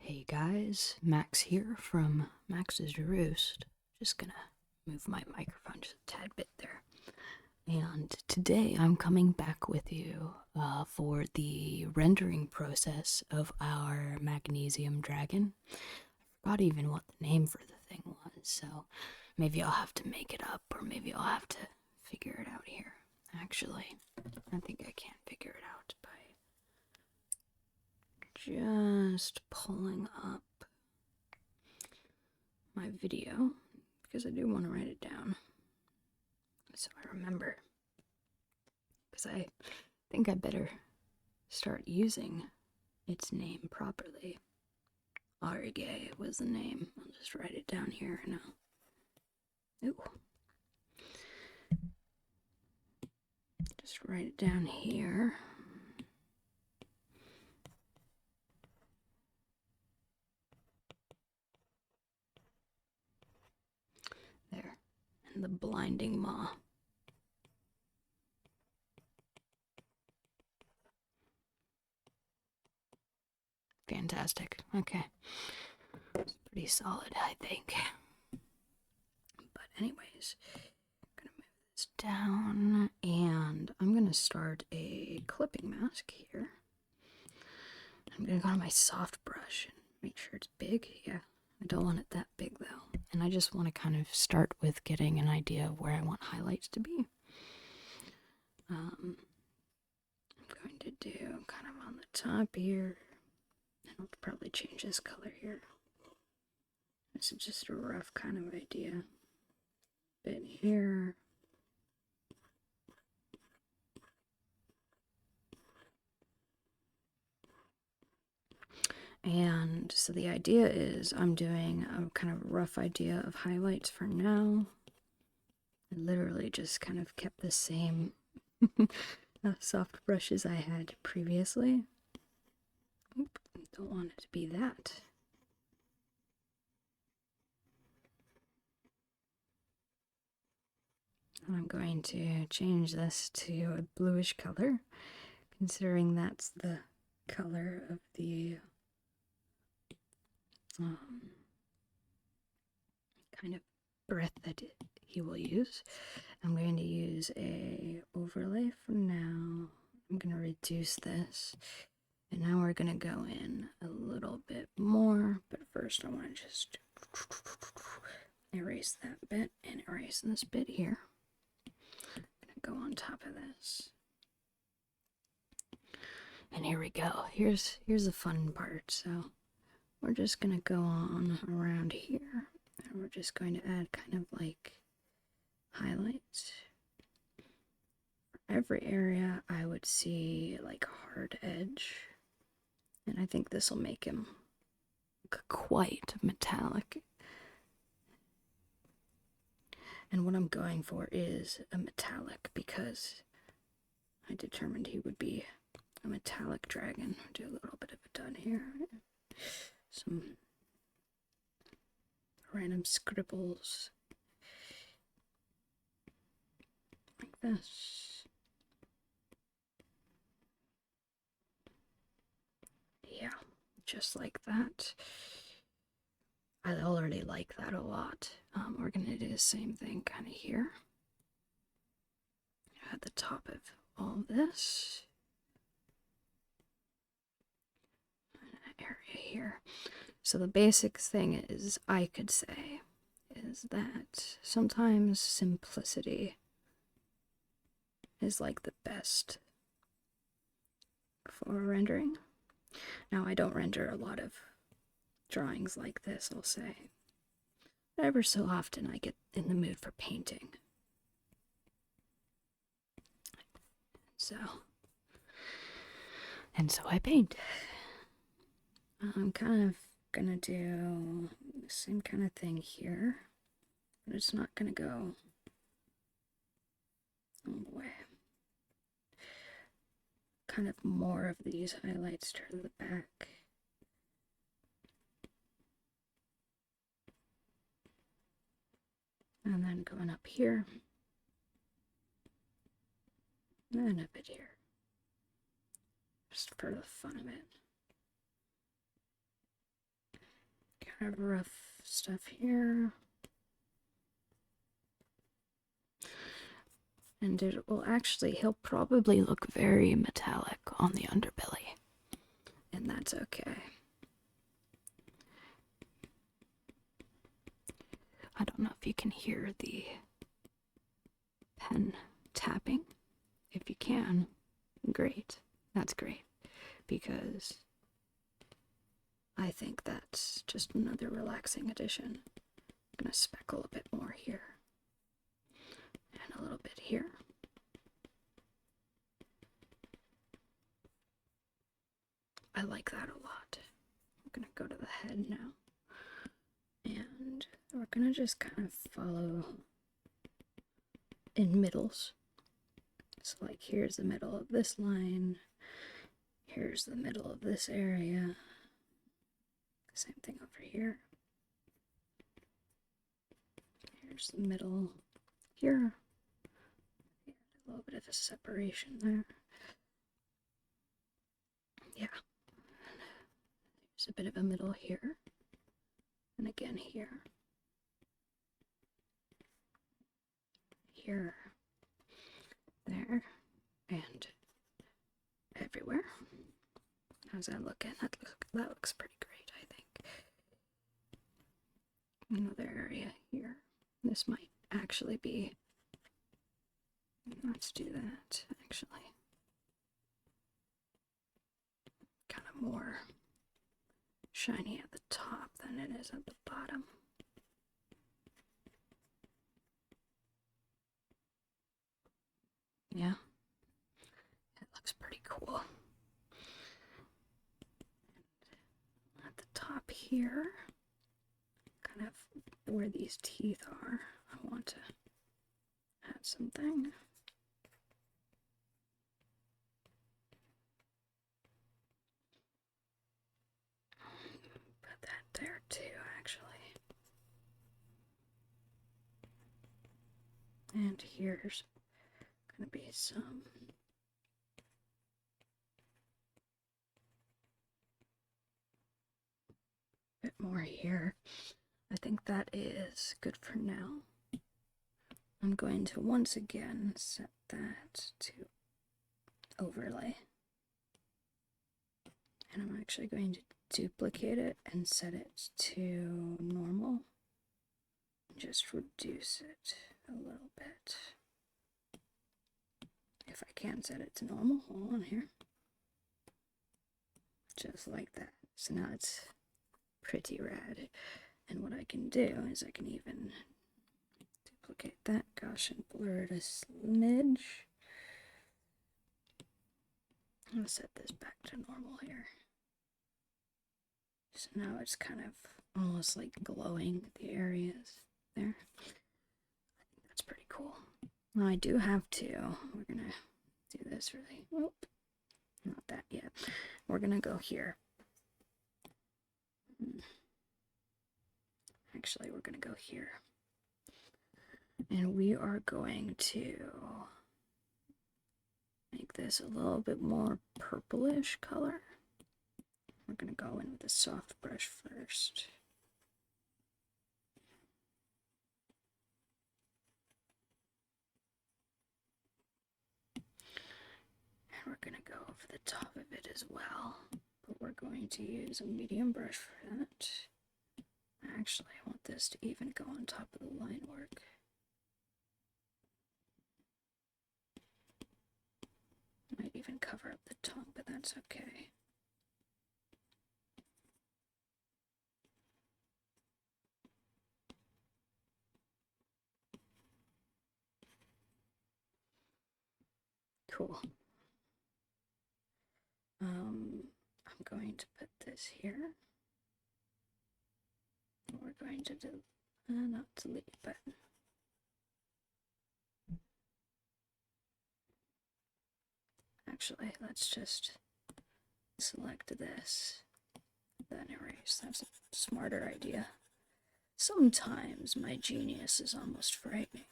Hey guys, Max here from Max's Roost. Just gonna move my microphone just a tad bit there. And today I'm coming back with you for the rendering process of our Magnesium dragon. I forgot even what the name for the thing was, so maybe I'll have to make it up, or maybe I'll have to figure it out here. Actually, I think I can figure it out by just pulling up my video, because I do want to write it down so I remember, because I think I better start using its name properly. Aurigae was the name. I'll just write it down here now. Ooh. Just write it down here. There. And the Blinding Maw. Fantastic. Okay. It's pretty solid, I think. But anyways, I'm gonna move this down, and I'm gonna start a clipping mask here. I'm gonna go to my soft brush and make sure it's big. Yeah, I don't want it that big though. And I just want to kind of start with getting an idea of where I want highlights to be. I'm going to do kind of on the top here. I'll probably change this color here. This is just a rough kind of idea. Bit here. And so the idea is I'm doing a kind of rough idea of highlights for now. I literally just kind of kept the same soft brushes I had previously. Oop, don't want it to be that. And I'm going to change this to a bluish color, considering that's the color of the kind of breath that he will use. I'm going to use a overlay for now. I'm going to reduce this, and now we're going to go in a little bit more, but first I want to just erase that bit and erase this bit here. I'm going to go on top of this. And here we go. Here's the fun part. So we're just going to go on around here, and we're just going to add kind of like highlights. For every area I would see like hard edge, and I think this will make him quite metallic. And what I'm going for is a metallic, because I determined he would be a metallic dragon. Do a little bit of it down here. Some random scribbles like this. Yeah, just like that. I already like that a lot. We're gonna do the same thing kind of here at the top of all of this area here. So the basic thing is, I could say, is that sometimes simplicity is like the best for rendering. Now, I don't render a lot of drawings like this, I'll say. But ever so often I get in the mood for painting. And so I paint. I'm kind of gonna do the same kind of thing here, but it's not gonna go all the way. Kind of more of these highlights to the back. And then going up here. And a bit here. Just for the fun of it. kind of rough stuff here. And it will actually, he'll probably look very metallic on the underbelly. And that's okay. I don't know if you can hear the pen tapping. If you can, great. That's great. Because I think that's just another relaxing addition. I'm going to speckle a bit more here. And a little bit here. I like that a lot. I'm going to go to the head now. And we're going to just kind of follow in middles. So like here's the middle of this line. Here's the middle of this area. Same thing over here. Here's the middle here. A little bit of a separation there. Yeah. There's a bit of a middle here. And again here. Here. There. And everywhere. How's that looking? That looks pretty great, I think. Another area here. This might actually be... Let's do that, actually. Kind of more shiny at the top than it is at the bottom. Yeah. It looks pretty cool. At the top here, kind of where these teeth are, I want to add something. Put that there too, actually. And here's gonna be some bit more here. I think that is good for now. I'm going to once again set that to overlay. And I'm actually going to duplicate it and set it to normal. Just reduce it a little bit. If I can set it to normal, hold on here. Just like that. So now it's pretty rad. And what I can do is I can even duplicate that, gosh, and blur it a smidge. I'm gonna set this back to normal here. So now it's kind of almost like glowing the areas there. I think that's pretty cool. Now I do have to, we're gonna do this really, whoop, not that yet. We're gonna go here. Actually, we're gonna go here. And we are going to make this a little bit more purplish color. We're gonna go in with a soft brush first. And we're gonna go over the top of it as well. But we're going to use a medium brush for that. Actually, I want this to even go on top of the line work. Might even cover up the tongue, but that's okay. Cool. I'm going to put this here. We're going to do, not delete, but actually, let's just select this, then erase. That's a smarter idea. Sometimes my genius is almost frightening.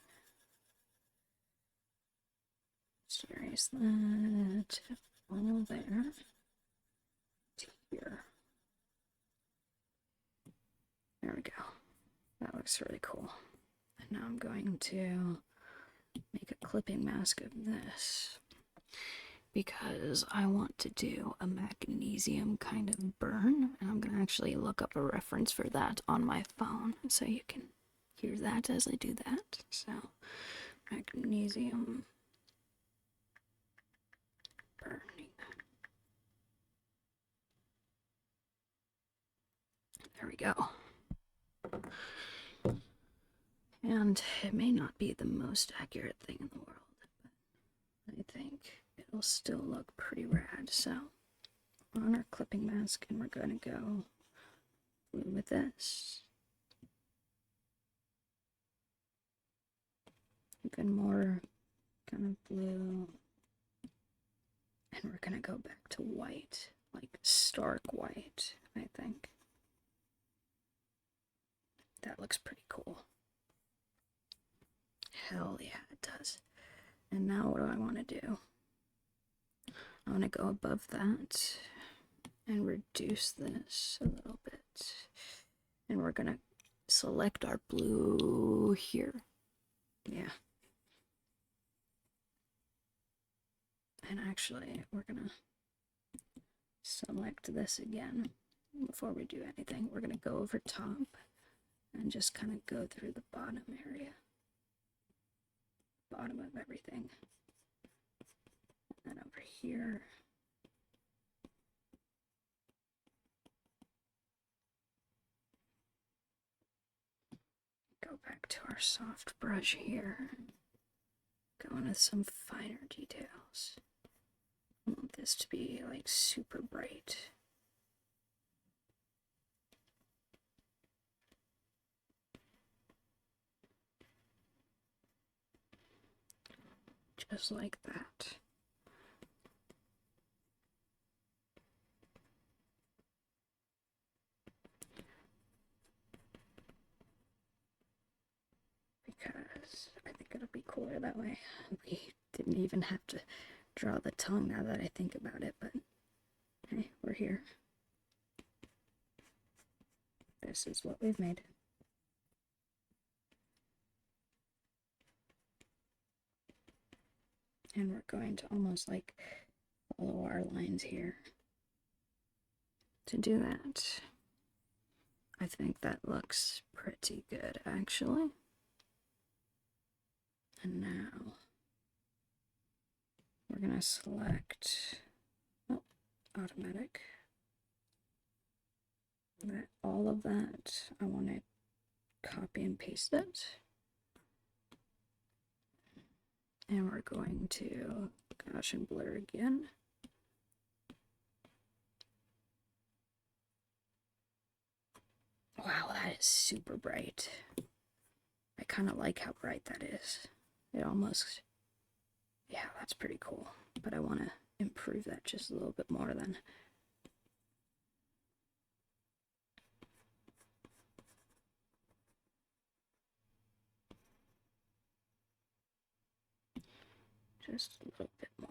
Let's erase that all there to here. That looks really cool. And now I'm going to make a clipping mask of this because I want to do a magnesium kind of burn, and I'm gonna actually look up a reference for that on my phone so you can hear that as I do that. So, magnesium burning. There we go. And it may not be the most accurate thing in the world, but I think it'll still look pretty rad. So, on our clipping mask, and we're going to go blue with this. Even more kind of blue. And we're going to go back to white, like stark white, I think. That looks pretty cool. Hell yeah, it does. And now what do I want to do? I want to go above that and reduce this a little bit. And we're going to select our blue here. Yeah. And actually, we're going to select this again before we do anything. We're going to go over top and just kind of go through the bottom area. Bottom of everything. And then over here. Go back to our soft brush here. Go in with some finer details. I want this to be like super bright. Just like that. Because I think it'll be cooler that way. We didn't even have to draw the tongue now that I think about it, but hey, we're here. This is what we've made. And we're going to almost like follow our lines here. To do that, I think that looks pretty good actually. And now we're going to select automatic. All of that, I want to copy and paste it. And we're going to Gaussian blur again. Wow, that is super bright. I kind of like how bright that is. It almost, yeah, that's pretty cool. But I want to improve that just a little bit more then. Just a little bit more.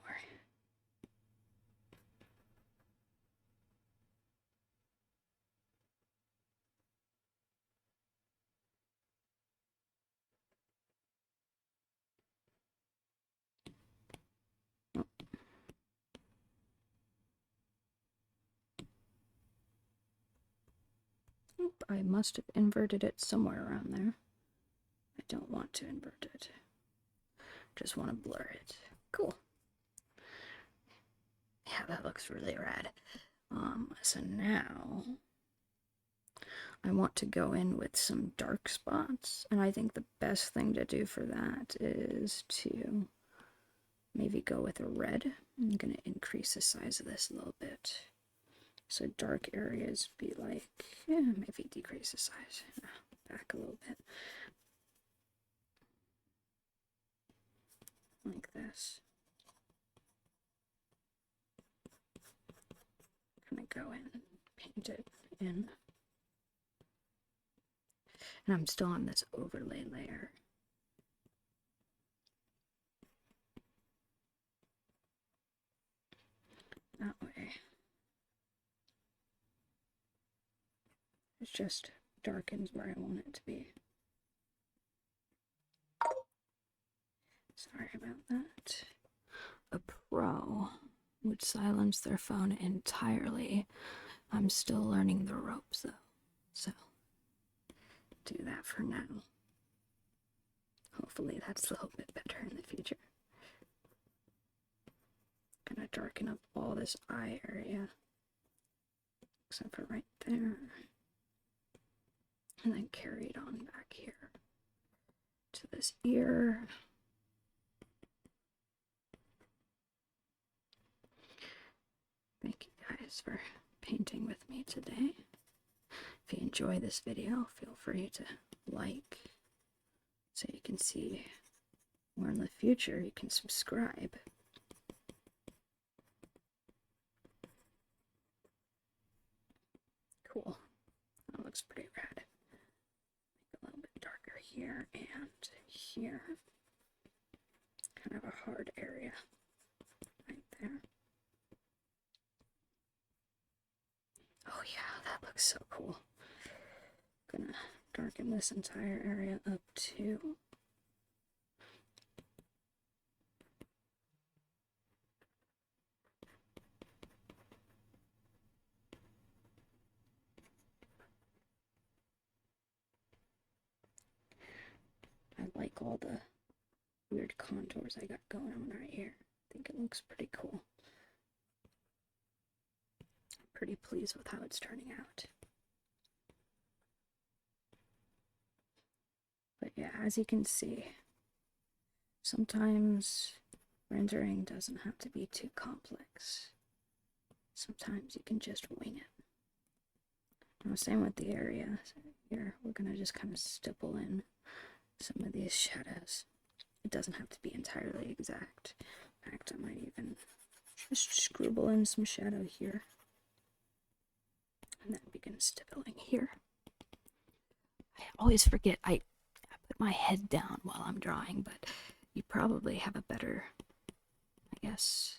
Oop, I must have inverted it somewhere around there. I don't want to invert it. Just want to blur it. Cool. Yeah, that looks really rad. So now I want to go in with some dark spots, and I think the best thing to do for that is to maybe go with a red. I'm going to increase the size of this a little bit. So dark areas be like, yeah, maybe decrease the size. Back a little bit. Like this. Kind of go in, paint it in. And I'm still on this overlay layer. That way. It's just darkens where I want it to be. Sorry about that. A pro would silence their phone entirely. I'm still learning the ropes though, so do that for now. Hopefully that's a little bit better in the future. Gonna darken up all this eye area, except for right there. And then carry it on back here to this ear. Thank you guys for painting with me today. If you enjoy this video, feel free to like so you can see more in the future. You can subscribe. Cool. That looks pretty rad. Make a little bit darker here and here. Kind of a hard area right there. Oh yeah, that looks so cool. Gonna darken this entire area up too. I like all the weird contours I got going on right here. I think it looks pretty cool. I'm pretty pleased with how it's turning out. But yeah, as you can see, sometimes rendering doesn't have to be too complex. Sometimes you can just wing it. Now, same with the area. So here, we're gonna just kind of stipple in some of these shadows. It doesn't have to be entirely exact. In fact, I might even just scribble in some shadow here. And then begin stippling here. I always forget, I put my head down while I'm drawing, but you probably have a better, I guess,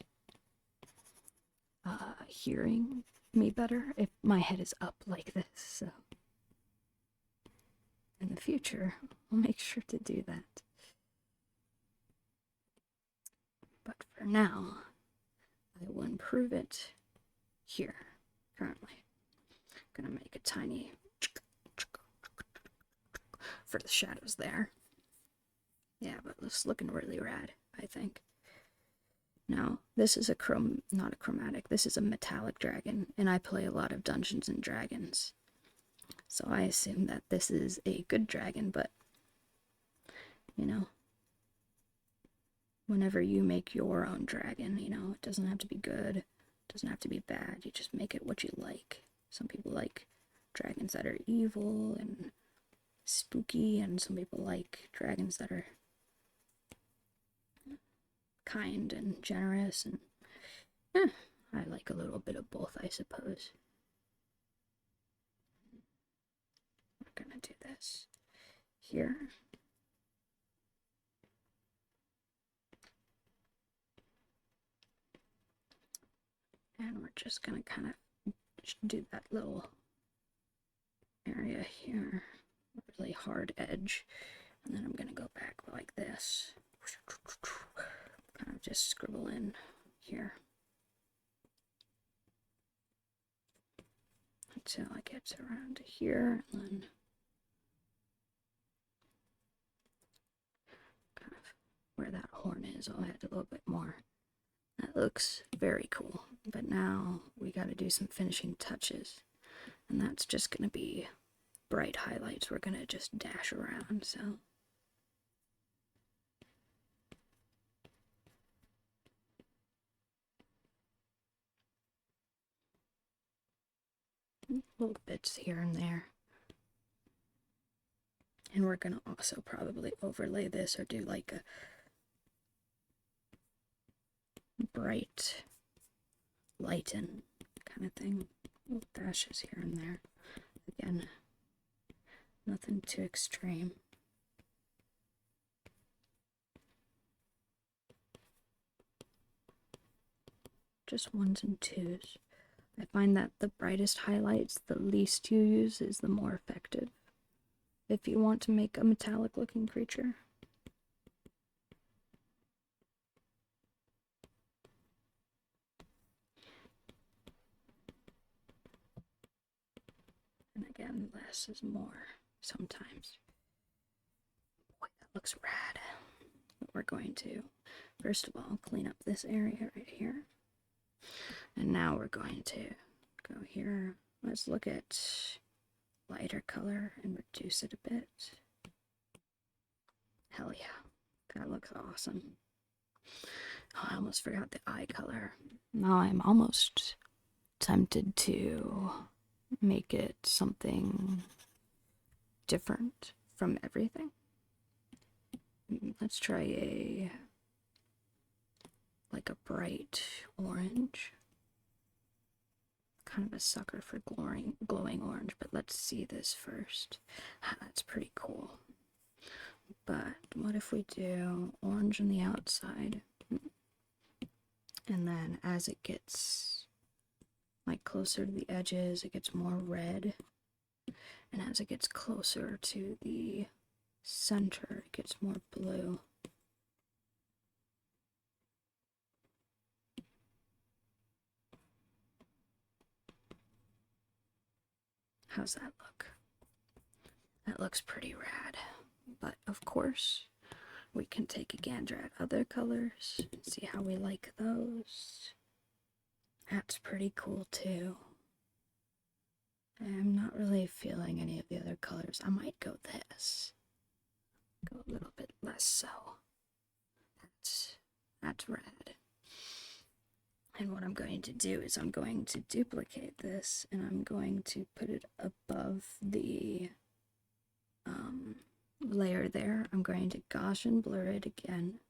hearing me better if my head is up like this, so in the future, I'll make sure to do that. But for now, I will improve it here, currently. I'm gonna make a tiny for the shadows there. Yeah, but it's looking really rad, I think. Now, this is not a chromatic, this is a metallic dragon, and I play a lot of Dungeons and Dragons. So I assume that this is a good dragon, but, you know, whenever you make your own dragon, you know, it doesn't have to be good, it doesn't have to be bad, you just make it what you like. Some people like dragons that are evil and spooky, and some people like dragons that are kind and generous, and I like a little bit of both, I suppose. We're gonna do this here. And we're just gonna kind of do that little area here, really hard edge, and then I'm gonna go back like this. Kind of just scribble in here until I get around to here, and then kind of where that horn is, I'll add a little bit more. That looks very cool, but now we got to do some finishing touches, and that's just going to be bright highlights. We're going to just dash around, so little bits here and there. And we're going to also probably overlay this or do like a bright lighten kind of thing. Little dashes here and there. Again, nothing too extreme. Just ones and twos. I find that the brightest highlights, the least you use, is the more effective if you want to make a metallic looking creature. And again, less is more sometimes. Boy, that looks rad. But we're going to, first of all, clean up this area right here. And now we're going to go here. Let's look at lighter color and reduce it a bit. Hell yeah, that looks awesome. Oh, I almost forgot the eye color. Now I'm almost tempted to make it something different from everything. Let's try like a bright orange. Kind of a sucker for glowing orange, but let's see this first. That's pretty cool. But what if we do orange on the outside, and then as it gets like closer to the edges, it gets more red, and as it gets closer to the center, it gets more blue. How's that look? That looks pretty rad. But of course, we can take a gander at other colors and see how we like those. That's pretty cool too. I'm not really feeling any of the other colors. I might go this. Go a little bit less so. That's rad. And what I'm going to do is I'm going to duplicate this and I'm going to put it above the layer there. I'm going to Gaussian blur it again.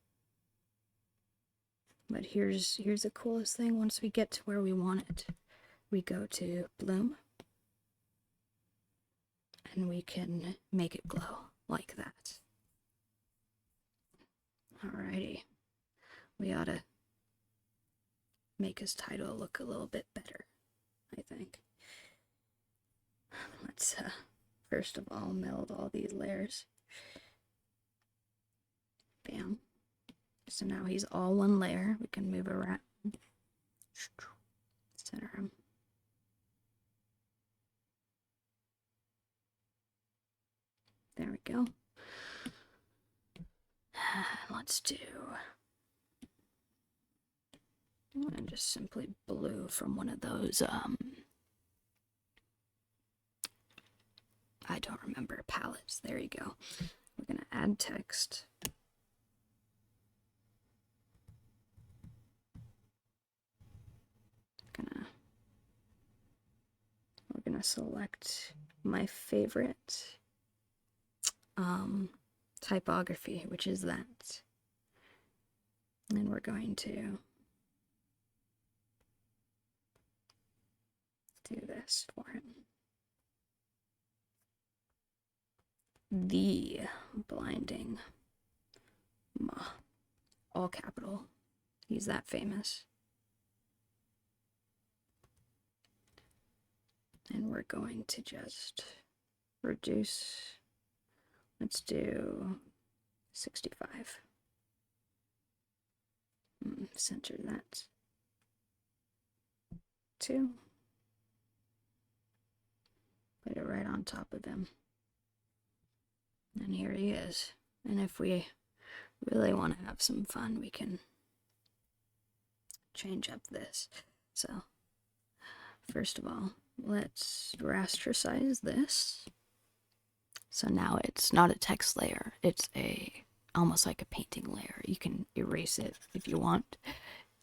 But here's the coolest thing. Once we get to where we want it, we go to bloom and we can make it glow like that. Alrighty. We ought to make his title look a little bit better, I think. Let's first of all meld all these layers. Bam. So now he's all one layer. We can move around. Center him. There we go. Let's do, and just simply blue from one of those, I don't remember, palettes. There you go. We're gonna add text. We're gonna select my favorite typography, which is that. And we're going to do this for him. The Blinding Maw. All capital. He's that famous. And we're going to just reduce. Let's do 65. Center that. 2. Put it right on top of him. And here he is. And if we really want to have some fun, we can change up this. So, first of all, let's rasterize this. So now it's not a text layer, it's almost like a painting layer. You can erase it if you want,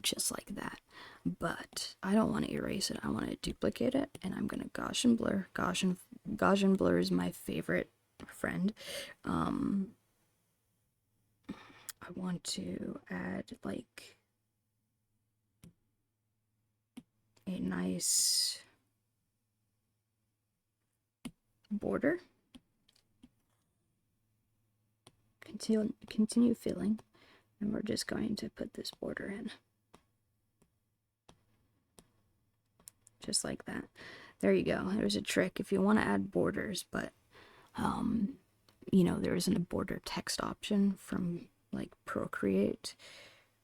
just like that. But I don't want to erase it, I want to duplicate it, and I'm going to Gaussian blur. Gaussian blur is my favorite friend. I want to add like a nice border. Continue filling, and we're just going to put this border in. just like that. There you go. There's a trick if you want to add borders, but you know, there isn't a border text option from like Procreate,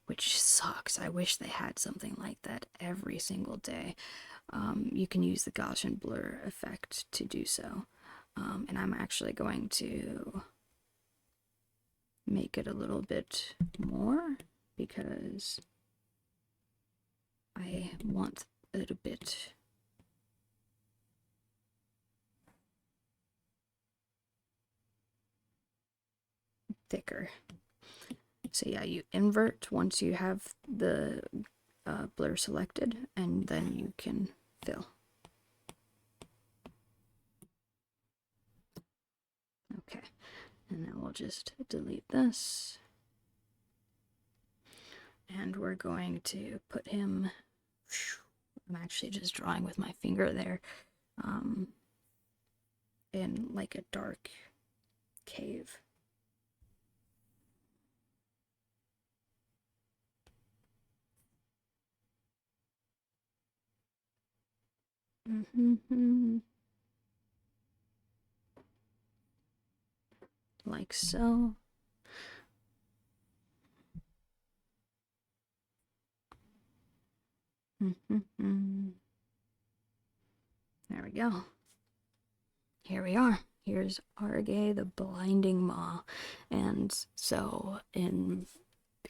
which sucks. I wish they had something like that every single day. You can use the Gaussian blur effect to do so. And I'm actually going to make it a little bit more because I want it a bit thicker. So yeah, you invert once you have the blur selected, and then you can fill. Okay, and then we'll just delete this. And we're going to put him, I'm actually just drawing with my finger there, in like a dark cave. Like so. There we go. Here we are. Here's Aurigae, the Blinding Maw. And so, in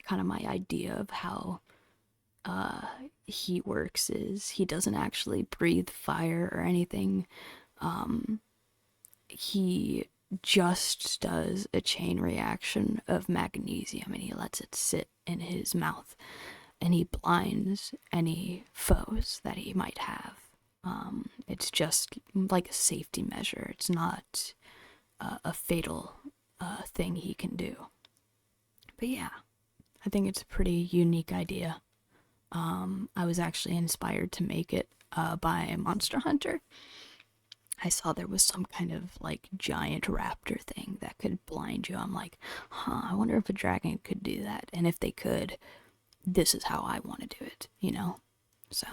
kind of my idea of how he works is he doesn't actually breathe fire or anything. He just does a chain reaction of magnesium and he lets it sit in his mouth and he blinds any foes that he might have. It's just like a safety measure. It's not a fatal thing he can do. But yeah, I think it's a pretty unique idea. I was actually inspired to make it by Monster Hunter. I saw there was some kind of like giant raptor thing that could blind you. I'm like, huh, I wonder if a dragon could do that. And if they could, this is how I want to do it, you know? So,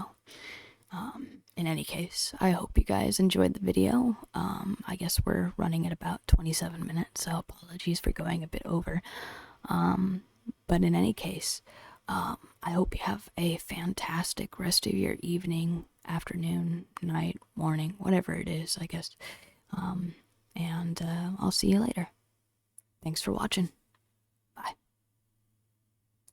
in any case, I hope you guys enjoyed the video. I guess we're running at about 27 minutes, so apologies for going a bit over. But in any case, I hope you have a fantastic rest of your evening, afternoon, night, morning, whatever it is, I guess. And I'll see you later. Thanks for watching.